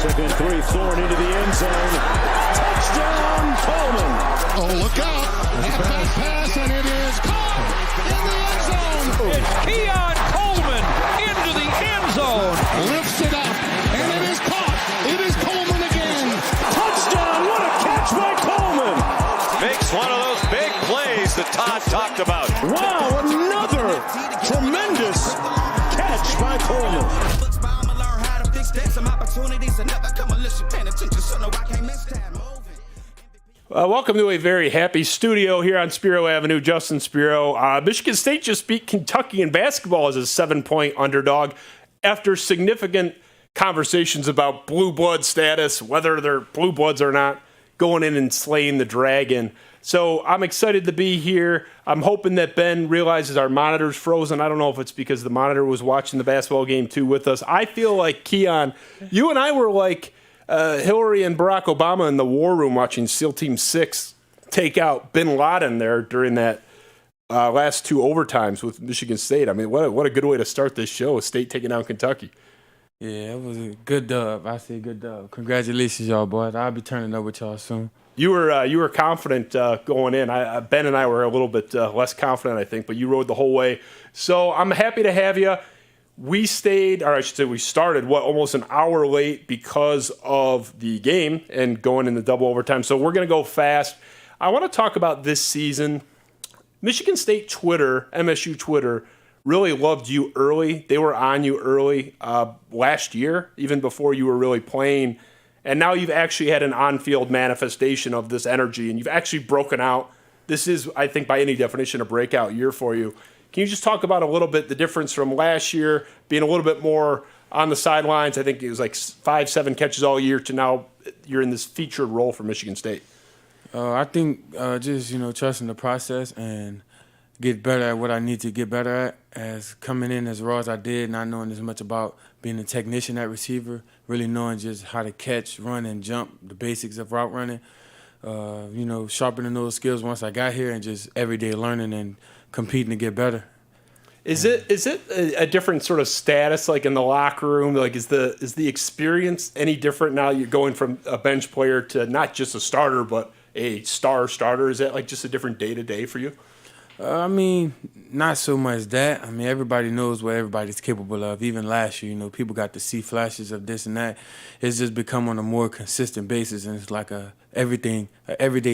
Second three, thrown into the end zone. Touchdown, Coleman. Oh, look out. Halfback pass, and it is caught in the end zone. It's Keon Coleman into the end zone. Lifts it up, and it is caught. It is Coleman again. Touchdown, what a catch by Coleman. Makes one of those big plays that Todd talked about. Wow, another tremendous catch by Coleman. Welcome to a very happy studio here on Spiro Avenue. Justin Spiro. Michigan State just beat Kentucky in basketball as a 7-point underdog after significant conversations about blue blood status, whether they're blue bloods or not, going in and slaying the dragon. So I'm excited to be here. I'm hoping that Ben realizes our monitor's frozen. I don't know if it's because the monitor was watching the basketball game too with us. I feel like, Keon, you and I were like Hillary and Barack Obama in the war room watching SEAL Team 6 take out bin Laden there during that last two overtimes with Michigan State. I mean, what a good way to start this show, State taking down Kentucky. Yeah, it was a good dub. I say good dub. Congratulations, y'all, boys. I'll be turning up with y'all soon. You were confident going in. Ben and I were a little bit less confident, I think, but you rode the whole way. So I'm happy to have you. We stayed, or I should say we started, almost an hour late because of the game and going in the double overtime. So we're going to go fast. I want to talk about this season. Michigan State Twitter, MSU Twitter, really loved you early. They were on you early last year, even before you were really playing. And now you've actually had an on-field manifestation of this energy, and you've actually broken out. This is, I think, by any definition, a breakout year for you. Can you just talk about a little bit the difference from last year, being a little bit more on the sidelines? I think it was like 5-7 catches all year to now you're in this featured role for Michigan State. I think just, trusting the process and get better at what I need to get better at. As coming in as raw as I did, not knowing as much about being a technician at receiver, really knowing just how to catch, run, and jump, the basics of route running, sharpening those skills once I got here and just everyday learning and competing to get better. Is it a different sort of status, like in the locker room? Like, is the experience any different now? You're going from a bench player to not just a starter, but a starter. Is that like just a different day-to-day for you? Not so much that. Everybody knows what everybody's capable of. Even last year, people got to see flashes of this and that. It's just become on a more consistent basis, and it's like a everyday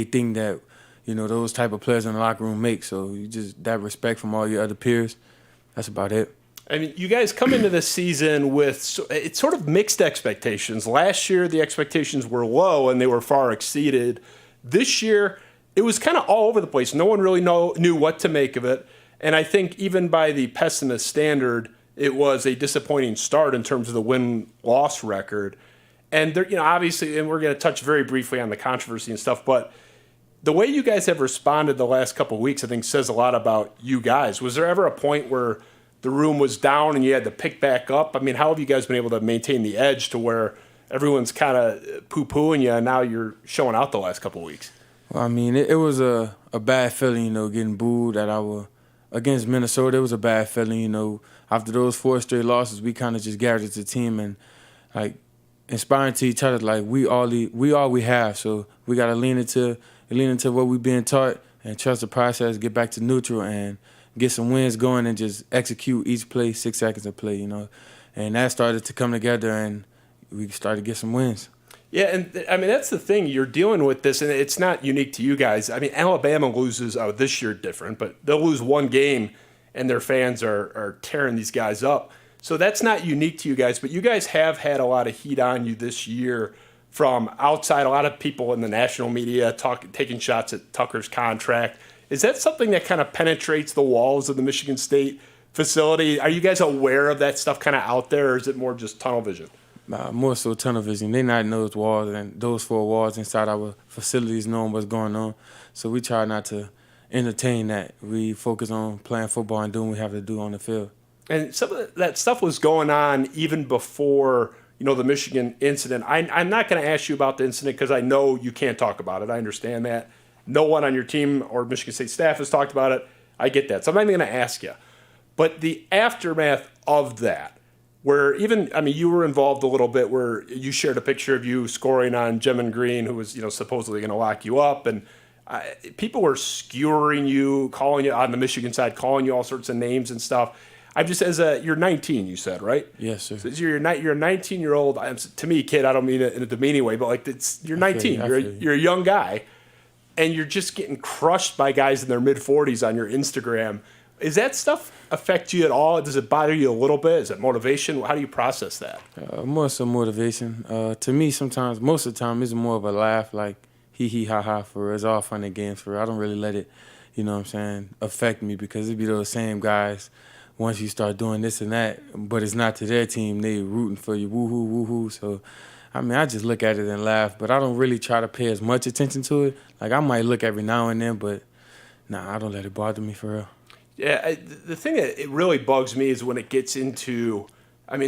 thing that, those type of players in the locker room make. So you just, that respect from all your other peers, that's about it. I mean, you guys come into this season with it's sort of mixed expectations. Last year, the expectations were low, and they were far exceeded. This year, it was kind of all over the place. No one really knew what to make of it. And I think even by the pessimist standard, it was a disappointing start in terms of the win-loss record. And there, obviously, and we're going to touch very briefly on the controversy and stuff, but the way you guys have responded the last couple of weeks, I think, says a lot about you guys. Was there ever a point where the room was down and you had to pick back up? How have you guys been able to maintain the edge to where everyone's kind of poo-pooing you and now you're showing out the last couple of weeks? Well, it was a bad feeling, getting booed against Minnesota. It was a bad feeling, After those 4 straight losses, we kind of just gathered as a team and, inspiring to each other. Like, we all we have, so we got to lean into what we've been taught and trust the process, get back to neutral, and get some wins going and just execute each play, 6 seconds of play, And that started to come together, and we started to get some wins. Yeah, and that's the thing. You're dealing with this, and it's not unique to you guys. Alabama loses this year different, but they'll lose one game, and their fans are tearing these guys up. So that's not unique to you guys, but you guys have had a lot of heat on you this year from outside. A lot of people in the national media taking shots at Tucker's contract. Is that something that kind of penetrates the walls of the Michigan State facility? Are you guys aware of that stuff kind of out there, or is it more just tunnel vision? More so tunnel vision. They're not in those walls, and those 4 walls inside our facilities knowing what's going on. So we try not to entertain that. We focus on playing football and doing what we have to do on the field. And some of that stuff was going on even before, the Michigan incident. I'm not going to ask you about the incident because I know you can't talk about it. I understand that. No one on your team or Michigan State staff has talked about it. I get that. So I'm not even going to ask you. But the aftermath of that, where even, I mean, you were involved a little bit where you shared a picture of you scoring on Gemmin Green, who was, supposedly going to lock you up. And people were skewering you, calling you on the Michigan side, calling you all sorts of names and stuff. I'm just, you're 19, you said, right? Yes, sir. So you're a 19-year-old, to me, kid, I don't mean it in a demeaning way, but like you're 19. You're a young guy, and you're just getting crushed by guys in their mid-40s on your Instagram. Is that stuff affect you at all? Does it bother you a little bit? Is it motivation? How do you process that? More so motivation. To me, sometimes, most of the time, it's more of a laugh, like hee ha ha for real. It's all fun and games for real. I don't really let it, affect me, because it be those same guys. Once you start doing this and that, but it's not to their team, they rooting for you, woohoo, woohoo. So, I just look at it and laugh, but I don't really try to pay as much attention to it. Like, I might look every now and then, but I don't let it bother me for real. Yeah, the thing that it really bugs me is when it gets into,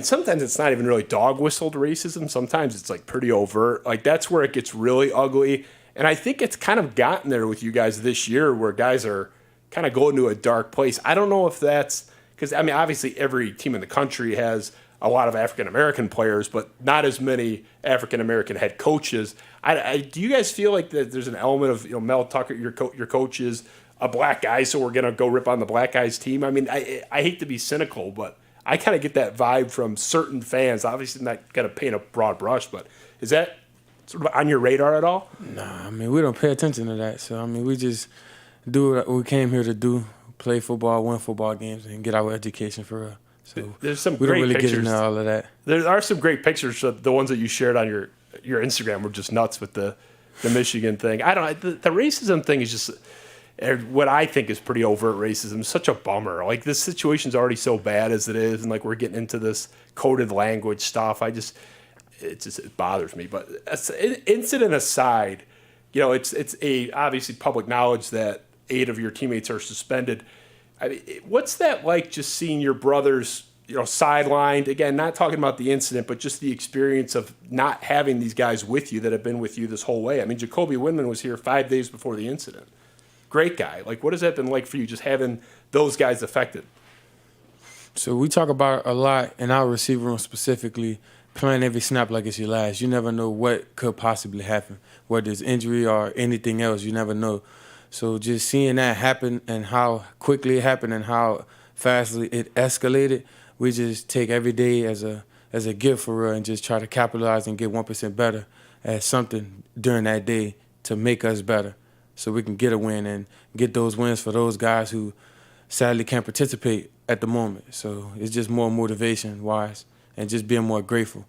sometimes it's not even really dog-whistled racism. Sometimes it's, like, pretty overt. Like, that's where it gets really ugly. And I think it's kind of gotten there with you guys this year, where guys are kind of going to a dark place. I don't know if that's because, obviously every team in the country has a lot of African-American players, but not as many African-American head coaches. Do you guys feel like that there's an element of, Mel Tucker, your coach is a black guy, so we're going to go rip on the black guy's team? I hate to be cynical, but I kind of get that vibe from certain fans. Obviously not going to paint a broad brush, but is that sort of on your radar at all? Nah, we don't pay attention to that. So, we just do what we came here to do. Play football, win football games, and get our education for real. So there's some we great don't really pictures. get into all of that. There are some great pictures. The ones that you shared on your Instagram were just nuts with the Michigan thing. I don't. The racism thing is just what I think is pretty overt racism. It's such a bummer. Like, this situation's already so bad as it is, and like we're getting into this coded language stuff. It bothers me. But incident aside, it's obviously public knowledge that 8 of your teammates are suspended. What's that like, just seeing your brothers, sidelined? Again, not talking about the incident, but just the experience of not having these guys with you that have been with you this whole way. Jacoby Windman was here 5 days before the incident. Great guy. Like, what has that been like for you, just having those guys affected? So we talk about it a lot in our receiver room specifically, playing every snap like it's your last. You never know what could possibly happen, whether it's injury or anything else. You never know. So just seeing that happen and how quickly it happened and how fastly it escalated, we just take every day as a gift for real and just try to capitalize and get 1% better at something during that day to make us better, so we can get a win and get those wins for those guys who sadly can't participate at the moment. So it's just more motivation-wise and just being more grateful.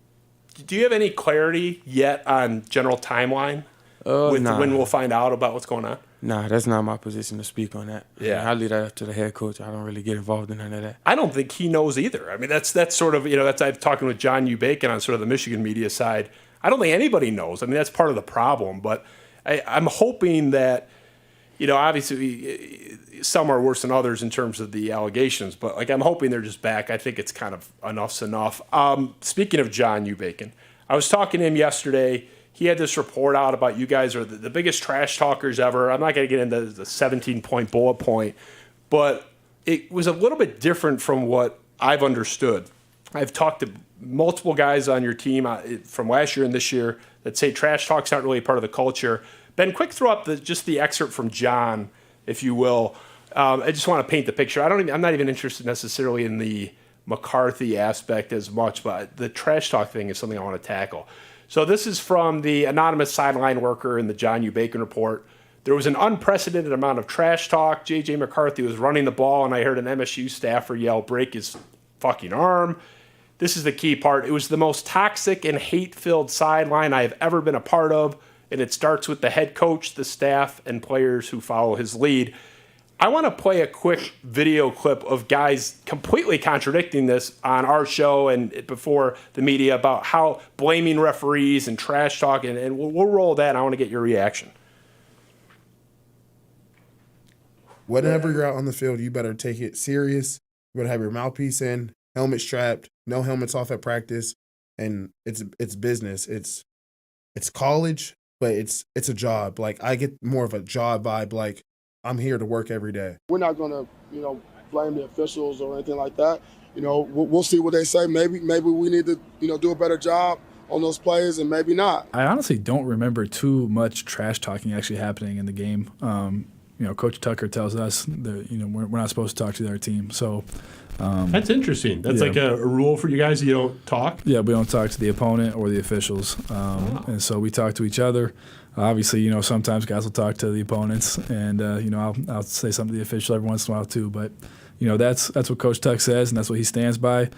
Do you have any clarity yet on general timeline when we'll find out about what's going on? Nah, that's not my position to speak on that. Yeah. I leave that up to the head coach. I don't really get involved in none of that. I don't think he knows either. That's sort of, I'm talking with John Bacon on sort of the Michigan media side. I don't think anybody knows. That's part of the problem. But I'm hoping that, obviously some are worse than others in terms of the allegations. But, I'm hoping they're just back. I think it's kind of enough's enough. Speaking of John Bacon, I was talking to him yesterday. He had this report out about you guys are the biggest trash talkers ever. I'm not going to get into the 17-point bullet point, but it was a little bit different from what I've understood. I've talked to multiple guys on your team from last year and this year that say trash talks aren't really part of the culture. Ben, quick throw up just the excerpt from John, if you will. I just want to paint the picture. I'm not even interested necessarily in the McCarthy aspect as much, but the trash talk thing is something I want to tackle. So this is from the anonymous sideline worker in the John U. Bacon report. There was an unprecedented amount of trash talk. J.J. McCarthy was running the ball, and I heard an MSU staffer yell, "Break his fucking arm." This is the key part. It was the most toxic and hate-filled sideline I have ever been a part of, and it starts with the head coach, the staff, and players who follow his lead. I want to play a quick video clip of guys completely contradicting this on our show and before the media about how blaming referees and trash talk, and we'll roll that, and I want to get your reaction. Whenever you're out on the field, you better take it serious. You better have your mouthpiece in, helmet strapped, no helmets off at practice, and it's business. It's college, but it's a job. Like, I get more of a job vibe, like, I'm here to work every day. We're not going to, blame the officials or anything like that. we'll see what they say. Maybe we need to, do a better job on those plays, and maybe not. I honestly don't remember too much trash talking actually happening in the game. Coach Tucker tells us that we're not supposed to talk to our team. So that's interesting. That's like a rule for you guys. You don't talk. Yeah, we don't talk to the opponent or the officials, and so we talk to each other. Obviously, sometimes guys will talk to the opponents, and I'll say something to the official every once in a while too. But that's what Coach Tuck says, and that's what he stands by.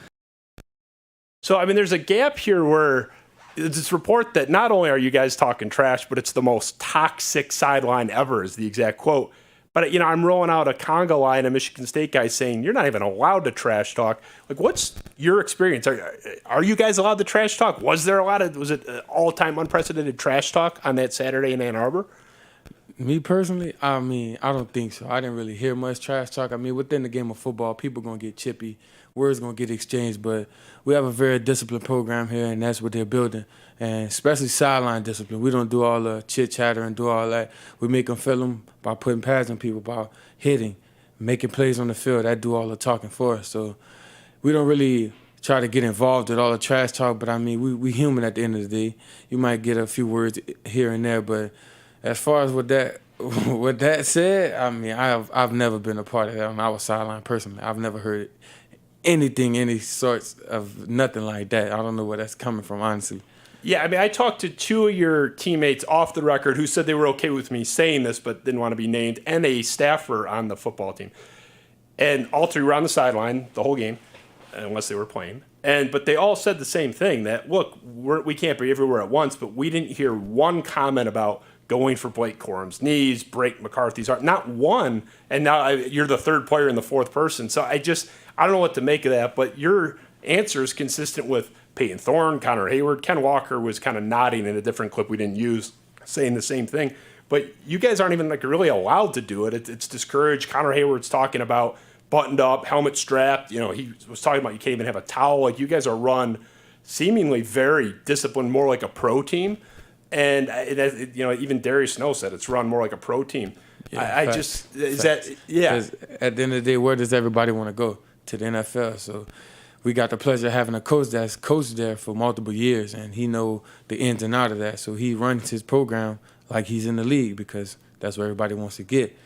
So, there's a gap here where it's this report that not only are you guys talking trash, but it's the most toxic sideline ever is the exact quote. But, I'm rolling out a conga line, a Michigan State guy saying you're not even allowed to trash talk. Like, what's your experience? Are you guys allowed to trash talk? Was it all-time unprecedented trash talk on that Saturday in Ann Arbor? Me personally, I don't think so. I didn't really hear much trash talk. Within the game of football, people going to get chippy. Words going to get exchanged, but we have a very disciplined program here, and that's what they're building, and especially sideline discipline. We don't do all the chit-chatter and do all that. We make them feel them by putting pads on people, by hitting, making plays on the field. That do all the talking for us. So we don't really try to get involved with all the trash talk, but we human at the end of the day. You might get a few words here and there, but as far as what that said, I've never been a part of that on our sideline personally. I've never heard any sorts of nothing like that. I don't know where that's coming from, honestly. Yeah, I talked to two of your teammates off the record who said they were okay with me saying this but didn't want to be named, and a staffer on the football team. And all three were on the sideline the whole game, unless they were playing. But they all said the same thing, that, look, we can't be everywhere at once, but we didn't hear one comment about going for Blake Corum's knees, break McCarthy's arm. Not one, and now you're the third player and the fourth person. So I don't know what to make of that, but your answer is consistent with Peyton Thorne, Connor Hayward. Ken Walker was kind of nodding in a different clip we didn't use, saying the same thing. But you guys aren't even really allowed to do it. It's discouraged. Connor Hayward's talking about buttoned up, helmet strapped. He was talking about you can't even have a towel. Like, you guys are run seemingly very disciplined, more like a pro team. And even Darius Snow said it's run more like a pro team. Yeah, At the end of the day, where does everybody want to go? To the NFL. So we got the pleasure of having a coach that's coached there for multiple years, and he know the ins and out of that. So he runs his program like he's in the league because that's where everybody wants to get.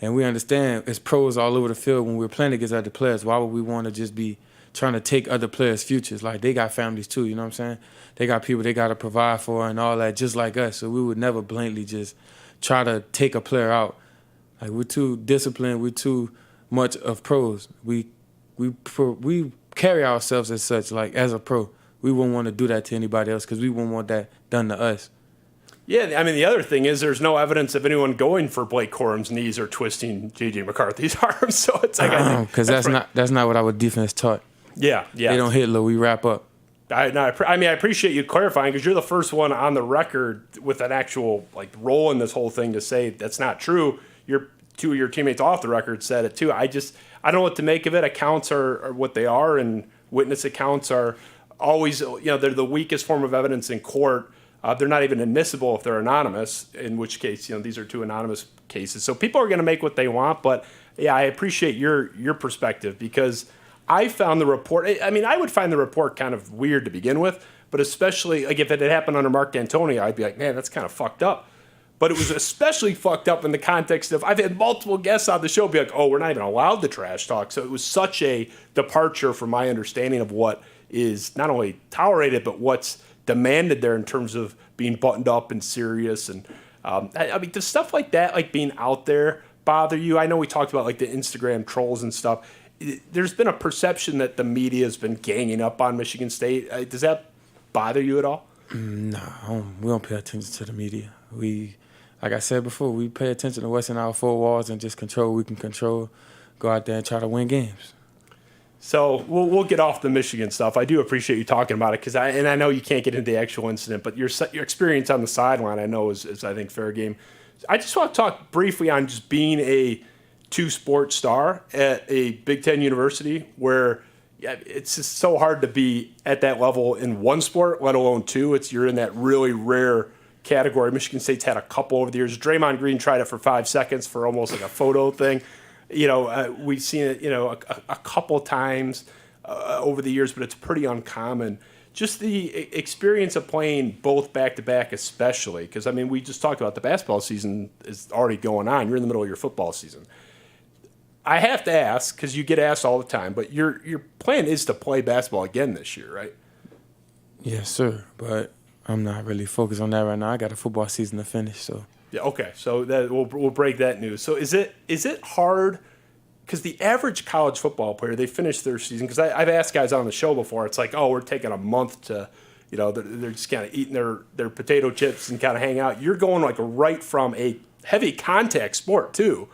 And we understand it's pros all over the field when we're playing against other players. Why would we want to just be trying to take other players' futures? Like, they got families too, you know what I'm saying? They got people they got to provide for and all that, just like us. So we would never blatantly just try to take a player out. Like, we're too disciplined. We're too much of pros. We carry ourselves as such, like, as a pro. We wouldn't want to do that to anybody else because we wouldn't want that done to us. Yeah, the other thing is there's no evidence of anyone going for Blake Corum's knees or twisting J.J. McCarthy's arms. So it's like, because that's not what our defense taught. Yeah. They don't hit low. We wrap up. I appreciate you clarifying, because you're the first one on the record with an actual role in this whole thing to say that's not true. Two of your teammates off the record said it too. I don't know what to make of it. Accounts are what they are, and witness accounts are always, they're the weakest form of evidence in court. They're not even admissible if they're anonymous, in which case, these are two anonymous cases. So people are going to make what they want, but yeah, I appreciate your perspective, because I found the report, I would find the report kind of weird to begin with, but especially if it had happened under Mark D'Antoni, I'd be like, man, that's kind of fucked up. But it was especially fucked up in the context of, I've had multiple guests on the show be like, oh, we're not even allowed to trash talk. So it was such a departure from my understanding of what is not only tolerated, but what's demanded there in terms of being buttoned up and serious. And does stuff like that, being out there, bother you? I know we talked about the Instagram trolls and stuff. There's been a perception that the media has been ganging up on Michigan State. Does that bother you at all? No, we don't pay attention to the media. Like I said before, we pay attention to what's in our four walls and just control what we can control, go out there and try to win games. So we'll get off the Michigan stuff. I do appreciate you talking about it, because I know you can't get into the actual incident, but your experience on the sideline I know is I think fair game. I just want to talk briefly on just being a two-sport star at a Big Ten university, where it's just so hard to be at that level in one sport, let alone two. You're in that really rare category. Michigan State's had a couple over the years. Draymond Green tried it for 5 seconds for almost like a photo thing. We've seen it, a couple times. over the years, but it's pretty uncommon. Just the experience of playing both back-to-back especially, because, I mean, we just talked about the basketball season is already going on. You're in the middle of your football season. I have to ask, because you get asked all the time, but your plan is to play basketball again this year, right? Yes, sir. But I'm not really focused on that right now. I got a football season to finish, so. Yeah, okay. So that we'll break that news. So is it hard? Because the average college football player, they finish their season. Because I've asked guys on the show before. It's like, oh, we're taking a month to, they're just kind of eating their potato chips and kind of hang out. You're going like right from a heavy contact sport too,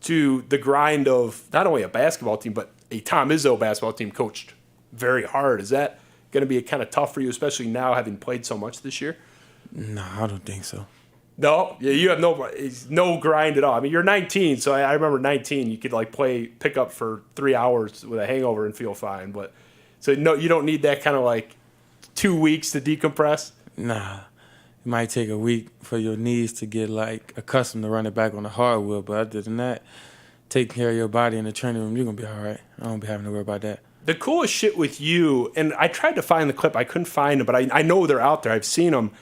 to the grind of not only a basketball team but a Tom Izzo basketball team coached very hard. Is that going to be kind of tough for you, especially now having played so much this year? No, I don't think so. No, yeah, you have no grind at all. I mean, you're 19, so I remember 19. You could like pick up for 3 hours with a hangover and feel fine. But so no, you don't need that kind of like 2 weeks to decompress. Nah, it might take a week for your knees to get like accustomed to running back on the hardwood. But other than that, taking care of your body in the training room, you're gonna be all right. I don't be having to worry about that. The coolest shit with you, and I tried to find the clip, I couldn't find it, but I know they're out there. I've seen them.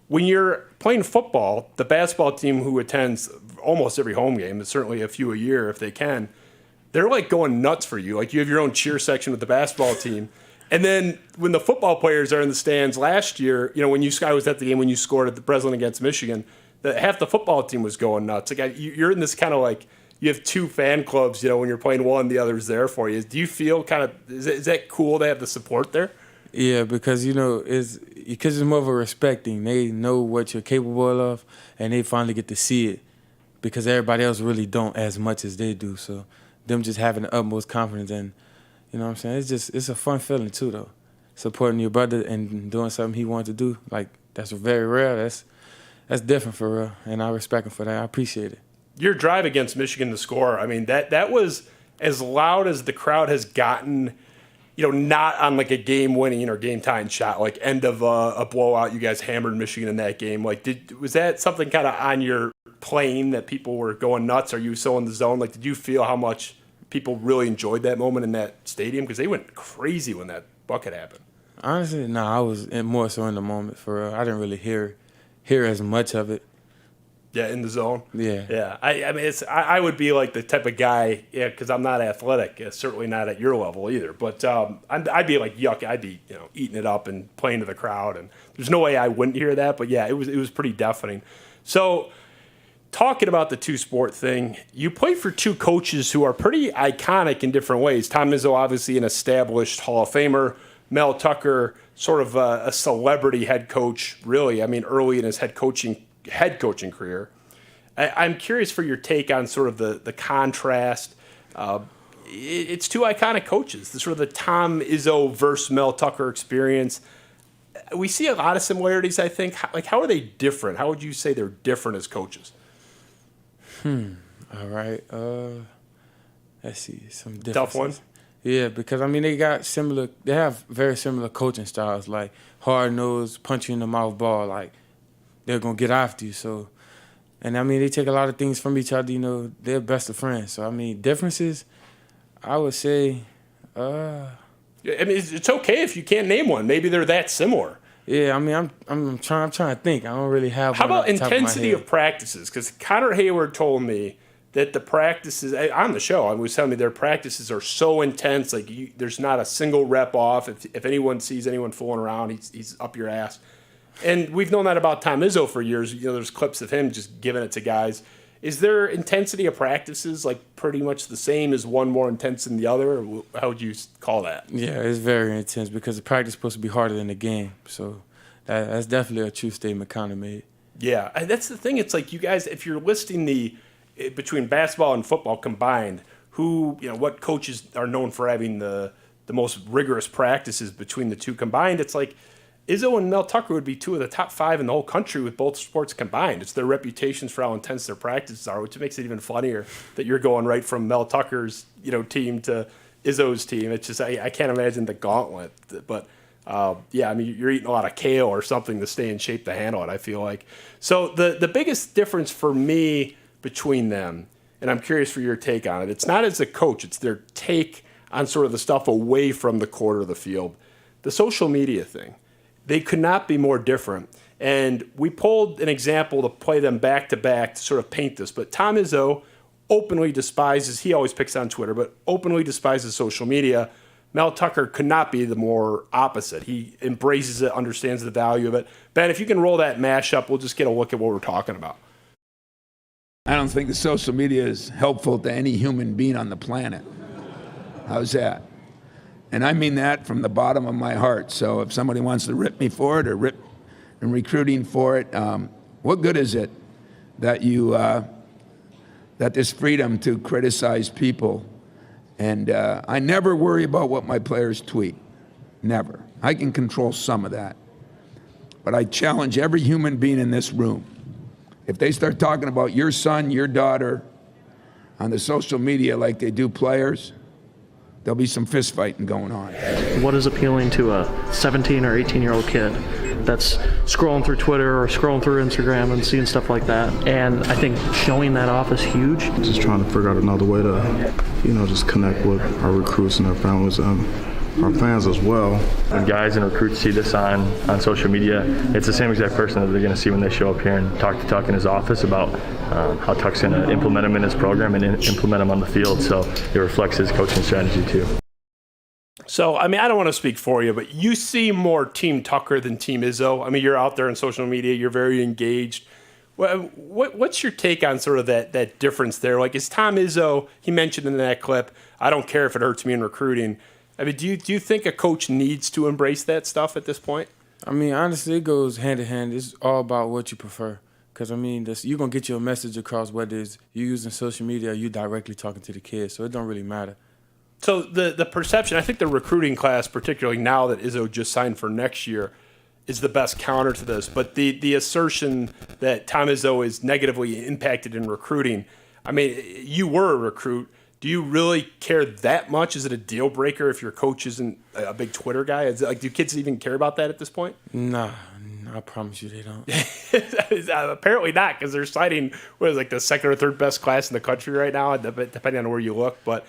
When you're playing football, the basketball team who attends almost every home game, certainly a few a year if they can, they're like going nuts for you. Like you have your own cheer section with the basketball team. And then when the football players are in the stands last year, when I was at the game when you scored at the Breslin against Michigan, half the football team was going nuts. Like you're in this kind of like, you have two fan clubs, when you're playing one, the other's there for you. Do you feel is that cool to have the support there? Yeah, because, it's more of a respecting. They know what you're capable of, and they finally get to see it because everybody else really don't as much as they do. So them just having the utmost confidence and, you know what I'm saying? It's a fun feeling too, though. Supporting your brother and doing something he wanted to do, like that's very rare. That's different for real, and I respect him for that. I appreciate it. Your drive against Michigan to score, I mean, that was as loud as the crowd has gotten, not on like a game-winning or game-tying shot, like end of a blowout. You guys hammered Michigan in that game. Like, was that something kind of on your plane that people were going nuts? Are you so in the zone? Like, did you feel how much people really enjoyed that moment in that stadium? Because they went crazy when that bucket happened. Honestly, no, I was more so in the moment for real. I didn't really hear as much of it. Yeah, in the zone. Yeah. I mean, I would be like the type of guy, because I'm not athletic, certainly not at your level either. But I'd be like yuck. I'd be eating it up and playing to the crowd, and there's no way I wouldn't hear that. But yeah, it was pretty deafening. So, talking about the two-sport thing, you play for two coaches who are pretty iconic in different ways. Tom Izzo, obviously an established Hall of Famer. Mel Tucker, sort of a celebrity head coach, really. I mean, early in his head coaching career. I'm curious for your take on sort of the contrast. It's two iconic coaches, the sort of the Tom Izzo versus Mel Tucker experience. We see a lot of similarities, I think. How are they different? How would you say they're different as coaches? All right. Let's see. Some differences. Tough one? Yeah, because, they have very similar coaching styles, like hard-nosed, punch you in the mouth ball, like they're going to get after you. So, and they take a lot of things from each other, they're best of friends. So, differences, I would say, it's okay if you can't name one. Maybe they're that similar. Yeah, I'm trying to think. I don't really have How one. about intensity of practices? Because Connor Hayward told me that the practices on the show, I was telling me their practices are so intense. Like there's not a single rep off. If anyone sees anyone fooling around, he's up your ass. And we've known that about Tom Izzo for years. There's clips of him just giving it to guys. Is their intensity of practices like pretty much the same? Is one more intense than the other? Or how would you call that? Yeah, it's very intense because the practice is supposed to be harder than the game. So that's definitely a true statement Connor made. Yeah, that's the thing. It's like you guys, if you're listing between basketball and football combined, what coaches are known for having the most rigorous practices between the two combined, it's like Izzo and Mel Tucker would be two of the top 5 in the whole country with both sports combined. It's their reputations for how intense their practices are, which makes it even funnier that you're going right from Mel Tucker's team to Izzo's team. It's just I can't imagine the gauntlet. But you're eating a lot of kale or something to stay in shape to handle it, I feel like. So the biggest difference for me between them, and I'm curious for your take on it, it's not as a coach, it's their take on sort of the stuff away from the court or the field. The social media thing, they could not be more different. And we pulled an example to play them back to back to sort of paint this. But Tom Izzo openly despises, he always picks on Twitter, but openly despises social media. Mel Tucker could not be the more opposite. He embraces it, understands the value of it. Ben, if you can roll that mashup, we'll just get a look at what we're talking about. I don't think the social media is helpful to any human being on the planet. How's that? And I mean that from the bottom of my heart. So if somebody wants to rip me for it or rip in recruiting for it, what good is it that you that there's freedom to criticize people? And I never worry about what my players tweet. Never. I can control some of that. But I challenge every human being in this room. If they start talking about your son, your daughter on the social media like they do players, there'll be some fist fighting going on. What is appealing to a 17 or 18-year-old kid that's scrolling through Twitter or scrolling through Instagram and seeing stuff like that? And I think showing that off is huge. Just trying to figure out another way to, just connect with our recruits and their families and our fans as well. When guys and recruits see this on social media, it's the same exact person that they're going to see when they show up here and talk to Tuck in his office about how Tuck's going to implement him in his program and implement him on the field. So it reflects his coaching strategy too. So, I don't want to speak for you, but you seem more Team Tucker than Team Izzo. You're out there on social media. You're very engaged. What's your take on sort of that difference there? Like, is Tom Izzo, he mentioned in that clip, I don't care if it hurts me in recruiting. Do you think a coach needs to embrace that stuff at this point? Honestly, it goes hand in hand. It's all about what you prefer. Because, you're going to get your message across whether it's you using social media or you directly talking to the kids. So it don't really matter. So the perception, I think the recruiting class, particularly now that Izzo just signed for next year, is the best counter to this. But the assertion that Tom Izzo is negatively impacted in recruiting, you were a recruit. Do you really care that much? Is it a deal breaker if your coach isn't a big Twitter guy? Is it, do kids even care about that at this point? Nah, I promise you they don't. Apparently not, because they're citing the second or third best class in the country right now, depending on where you look. But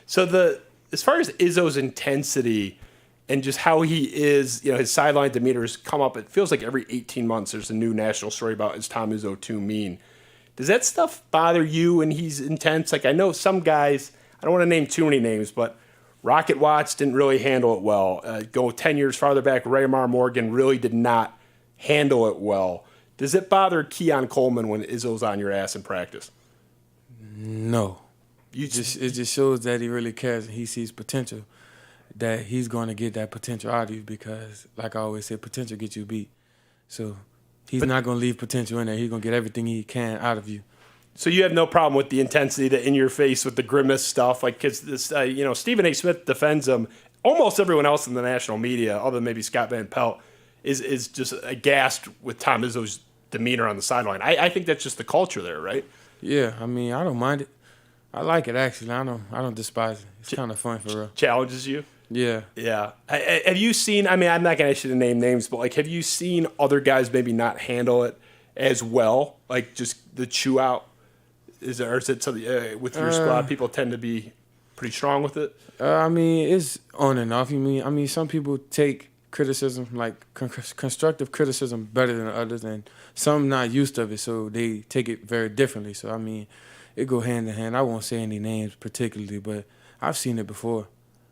so as far as Izzo's intensity and just how he is, his sideline demeanor has come up. It feels like every 18 months there's a new national story about is Tom Izzo too mean. Does that stuff bother you when he's intense? I know some guys, I don't want to name too many names, but Rocket Watts didn't really handle it well. Go 10 years farther back, Raymar Morgan really did not handle it well. Does it bother Keon Coleman when Izzo's on your ass in practice? No. It just shows that he really cares and he sees potential, that he's going to get that potential out of you because, like I always say, potential gets you beat. So he's not going to leave potential in there. He's going to get everything he can out of you. So you have no problem with the intensity, the in-your-face with the grimace stuff? Because this, Stephen A. Smith defends him. Almost everyone else in the national media, other than maybe Scott Van Pelt, is just aghast with Tom Izzo's demeanor on the sideline. I think that's just the culture there, right? Yeah, I don't mind it. I like it, actually. I don't despise it. It's kind of fun, for real. Challenges you? Yeah. Yeah. Have you seen, I'm not going to ask you to name names, but have you seen other guys maybe not handle it as well? Just the chew out? Or is it something with your squad, people tend to be pretty strong with it? It's on and off. Some people take criticism, constructive criticism, better than others, and some not used to it, so they take it very differently. So, it go hand in hand. I won't say any names particularly, but I've seen it before.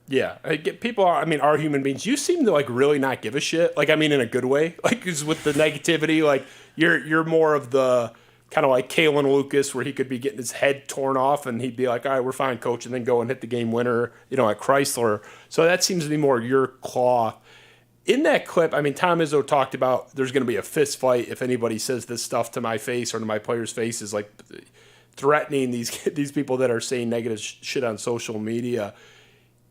Yeah, people are human beings. You seem to really not give a shit. In a good way. Cause with the negativity, you're more of the kind of like Kalen Lucas, where he could be getting his head torn off, and he'd be like, "All right, we're fine, coach," and then go and hit the game winner, at Chrysler. So that seems to be more your claw. In that clip, Tom Izzo talked about there's going to be a fist fight if anybody says this stuff to my face or to my players' faces, threatening these people that are saying negative shit on social media.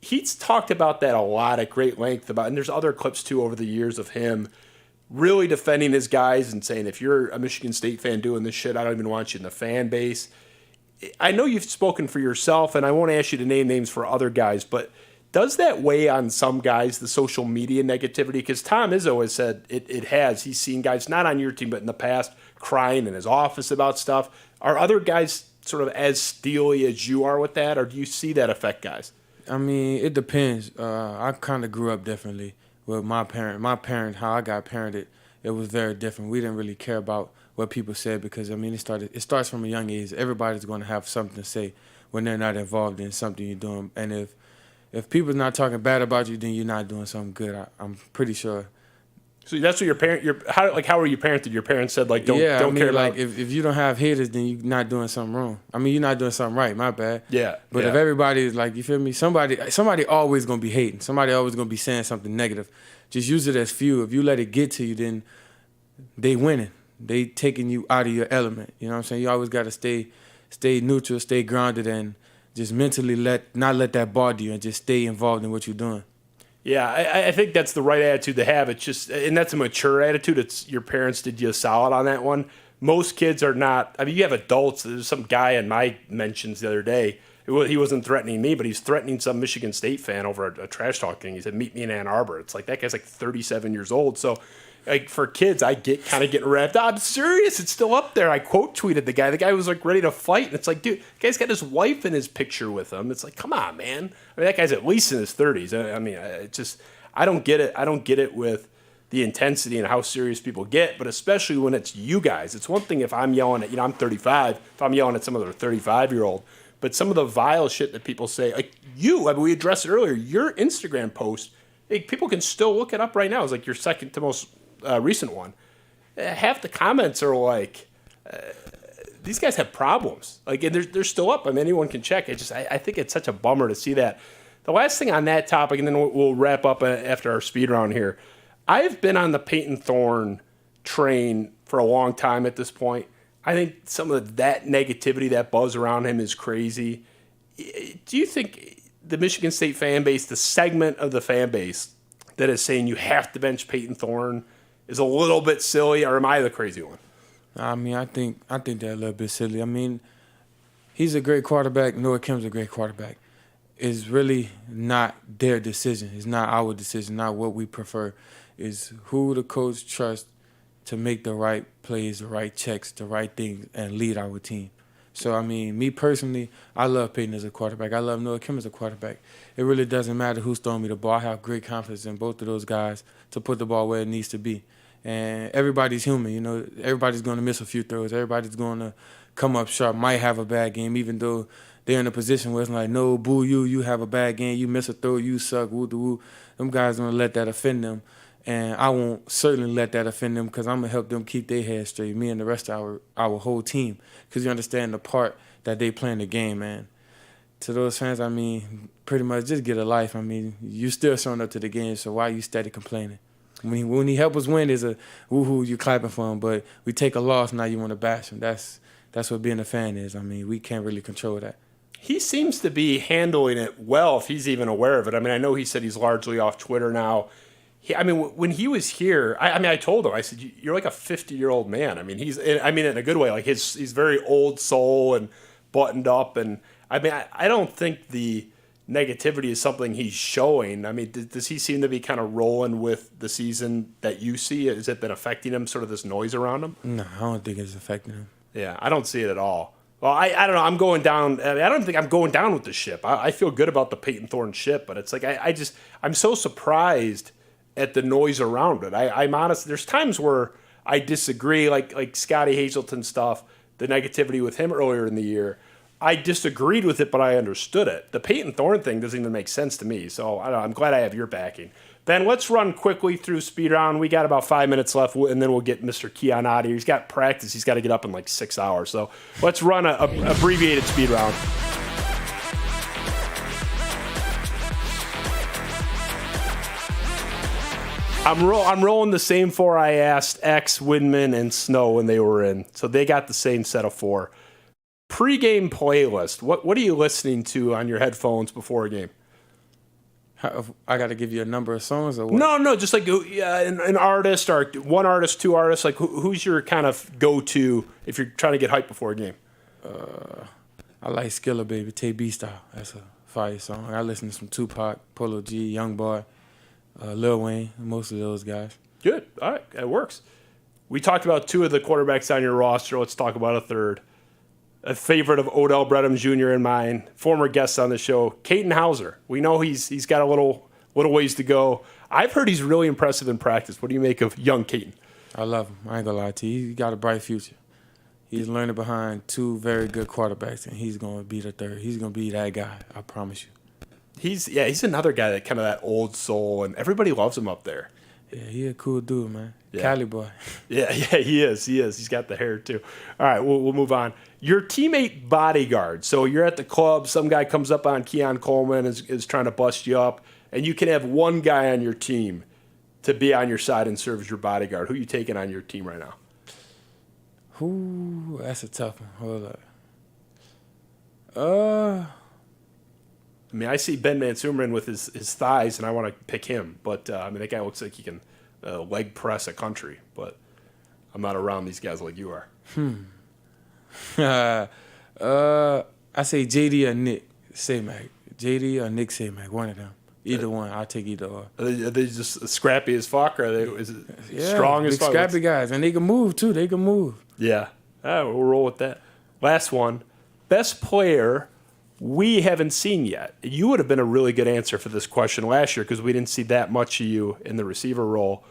He's talked about that a lot at great length and there's other clips too over the years of him really defending his guys and saying, if you're a Michigan State fan doing this shit, I don't even want you in the fan base. I know you've spoken for yourself, and I won't ask you to name names for other guys, but does that weigh on some guys, the social media negativity? Because Tom Izzo has said it has. He's seen guys, not on your team, but in the past, crying in his office about stuff. Are other guys sort of as steely as you are with that, or do you see that affect guys? I mean, it depends. I kind of grew up differently with my parent. My parent, how I got parented, it was very different. We didn't really care about what people said because, I mean, it starts from a young age. Everybody's going to have something to say when they're not involved in something you're doing. And if people's not talking bad about you, then you're not doing something good. I'm pretty sure. So that's what how were you parented? Your parents said like don't care about. Like if you don't have haters, then you're not doing something wrong. I mean, you're not doing something right. My bad. Yeah. But if everybody's like, you feel me? Somebody always gonna be hating. Somebody always gonna be saying something negative. Just use it as fuel. If you let it get to you, then they winning. They taking you out of your element. You know what I'm saying? You always gotta stay neutral, stay grounded, and just mentally not let that bother you, and just stay involved in what you're doing. Yeah, I think that's the right attitude to have. It's just, and that's a mature attitude. It's your parents did you a solid on that one. Most kids are not. I mean, you have adults. There's some guy in my mentions the other day. He wasn't threatening me, but he's threatening some Michigan State fan over a trash talk thing. He said, "Meet me in Ann Arbor." It's like that guy's like 37 years old. So, like for kids, I get kind of getting wrapped up. I'm serious. It's still up there. I quote tweeted the guy. The guy was like ready to fight, and it's like, dude, the guy's got his wife in his picture with him. It's like, come on, man. I mean, that guy's at least in his 30s. I mean, I don't get it. I don't get it with the intensity and how serious people get, but especially when it's you guys. It's one thing if I'm yelling at, I'm 35, if I'm yelling at some other 35-year-old, but some of the vile shit that people say, like we addressed it earlier, your Instagram post, people can still look it up right now. It's like your second to most recent one. Half the comments are like, these guys have problems. Like, and they're still up. I mean, anyone can check. I think it's such a bummer to see that. The last thing on that topic, and then we'll wrap up after our speed round here. I've been on the Peyton Thorne train for a long time at this point. I think some of that negativity, that buzz around him is crazy. Do you think the Michigan State fan base, the segment of the fan base that is saying you have to bench Peyton Thorne, is a little bit silly, or am I the crazy one? I mean, I think they're a little bit silly. I mean, he's a great quarterback. Noah Kim's a great quarterback. It's really not their decision. It's not our decision, not what we prefer. It's who the coach trusts to make the right plays, the right checks, the right things, and lead our team. So, I mean, me personally, I love Peyton as a quarterback. I love Noah Kim as a quarterback. It really doesn't matter who's throwing me the ball. I have great confidence in both of those guys to put the ball where it needs to be. And everybody's human, Everybody's going to miss a few throws. Everybody's going to come up sharp, might have a bad game, even though they're in a position where it's like, no, boo you have a bad game, you miss a throw, you suck, woo-doo-woo. Them guys don't let that offend them. And I won't certainly let that offend them because I'm going to help them keep their head straight, me and the rest of our whole team, because you understand the part that they play in the game, man. To those fans, I mean, pretty much just get a life. I mean, you still showing up to the game, so why are you steady complaining? When he help us win, there's a woo-hoo, you clapping for him, but we take a loss, now you want to bash him. That's what being a fan is. I mean, we can't really control that. He seems to be handling it well, if he's even aware of it. I mean, I know he said he's largely off Twitter now. When he was here, I told him, I said, you're like a 50-year-old man. I mean, in a good way. Like he's very old soul and buttoned up. And I mean, I don't think the negativity is something he's showing. I mean, does he seem to be kind of rolling with the season that you see? Has it been affecting him, sort of this noise around him? No, I don't think it's affecting him. Yeah, I don't see it at all. Well, I don't know. I'm going down. I don't think I'm going down with the ship. I feel good about the Peyton Thorne ship, but it's like I'm so surprised at the noise around it. I'm honest. There's times where I disagree, like Scotty Hazelton stuff, the negativity with him earlier in the year. I disagreed with it, but I understood it. The Peyton Thorne thing doesn't even make sense to me. So I'm glad I have your backing. Ben, let's run quickly through speed round. We got about 5 minutes left, and then we'll get Mr. Keon out of here. He's got practice. He's got to get up in like 6 hours. So let's run a abbreviated speed round. I'm rolling the same four I asked X, Windman, and Snow when they were in. So they got the same set of four. Pre-game playlist. What are you listening to on your headphones before a game? I got to give you a number of songs or what? No, just like an artist or one artist, two artists. Like who's your kind of go-to if you're trying to get hyped before a game? I like Skilla Baby, Tay B Style. That's a fire song. I listen to some Tupac, Polo G, Young Boy, Lil Wayne, most of those guys. Good. All right, that works. We talked about two of the quarterbacks on your roster. Let's talk about a third. a favorite of Odell Bredham Jr. and mine, former guest on the show, Caden Hauser. We know he's got a little ways to go. I've heard he's really impressive in practice. What do you make of young Caden? I love him. I ain't gonna lie to you. He's got a bright future. He's learning behind two very good quarterbacks, and he's gonna be the third. He's gonna be that guy. I promise you. He's another guy that kind of that old soul, and everybody loves him up there. Yeah, he a cool dude, man. Yeah. Cali boy. Yeah, he is. He's got the hair too. All right, we'll move on. Your teammate bodyguard. So you're at the club. Some guy comes up on Keon Coleman, is trying to bust you up, and you can have one guy on your team to be on your side and serve as your bodyguard. Who are you taking on your team right now? Ooh, that's a tough one. Hold up. I mean, I see Ben Mansumerman with his thighs, and I want to pick him. But, I mean, that guy looks like he can leg press a country. But I'm not around these guys like you are. I say JD or Nick Samac. JD or Nick Samac, one of them. Either one. I'll take either or. Are they just scrappy as fuck? Or are they strong as fuck? Scrappy guys. And they can move, too. They can move. Yeah. All right, we'll roll with that. Last one. Best player we haven't seen yet. You would have been a really good answer for this question last year because we didn't see that much of you in the receiver role.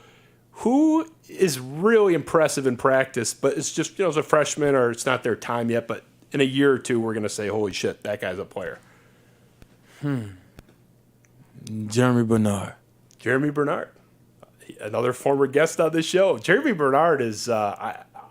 Who is really impressive in practice, but it's just, as a freshman or it's not their time yet, but in a year or two we're going to say, holy shit, that guy's a player. Jeremy Bernard. Jeremy Bernard. Another former guest on this show. Jeremy Bernard is,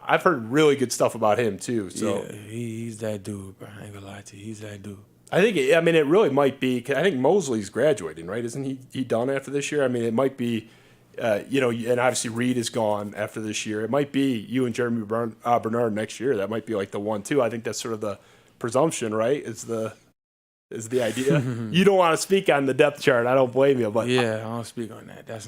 I've heard really good stuff about him too. So yeah, he's that dude, bro. I ain't gonna lie to you. He's that dude. I think, it really might be, 'cause I think Mosley's graduating, right? Isn't he done after this year? I mean, it might be, and obviously Reed is gone after this year. It might be you and Jeremy Bernard next year. That might be like the 1-2. I think that's sort of the presumption, right? Is the idea. You don't want to speak on the depth chart. I don't blame you, but yeah, I don't speak on that. That's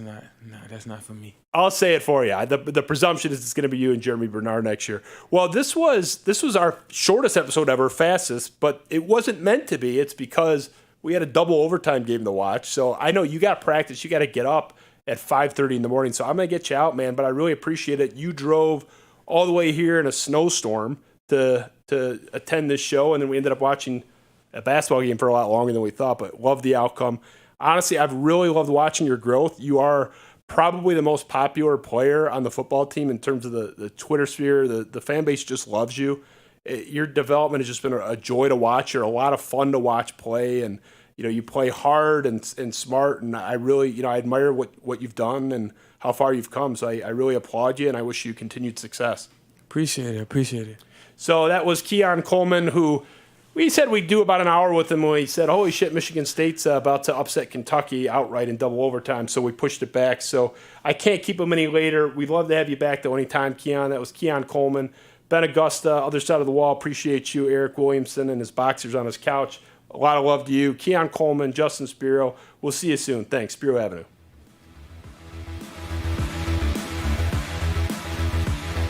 not for me. I'll say it for you. The presumption is it's going to be you and Jeremy Bernard next year. Well, this was our shortest episode ever, fastest, but it wasn't meant to be. It's because we had a double overtime game to watch. So I know you got practice. You got to get up at 5:30 in the morning. So I'm going to get you out, man. But I really appreciate it. You drove all the way here in a snowstorm to attend this show, and then we ended up watching a basketball game for a lot longer than we thought, but love the outcome. Honestly, I've really loved watching your growth. You are probably the most popular player on the football team in terms of the Twitter sphere. The fan base just loves you. Your development has just been a joy to watch. You're a lot of fun to watch play, and you play hard and smart, and I really, I admire what you've done and how far you've come. So I really applaud you, and I wish you continued success. Appreciate it. So that was Keon Coleman, who we said we'd do about an hour with him when he said, holy shit, Michigan State's about to upset Kentucky outright in double overtime, so we pushed it back. So I can't keep him any later. We'd love to have you back, though, anytime, Keon. That was Keon Coleman. Ben Augusta, other side of the wall, appreciate you. Eric Williamson and his boxers on his couch. A lot of love to you. Keon Coleman, Justin Spiro. We'll see you soon. Thanks. Spiro Avenue.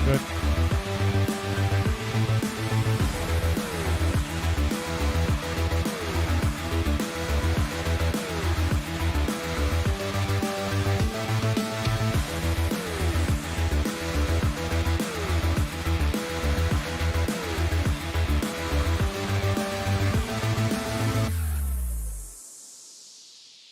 Good.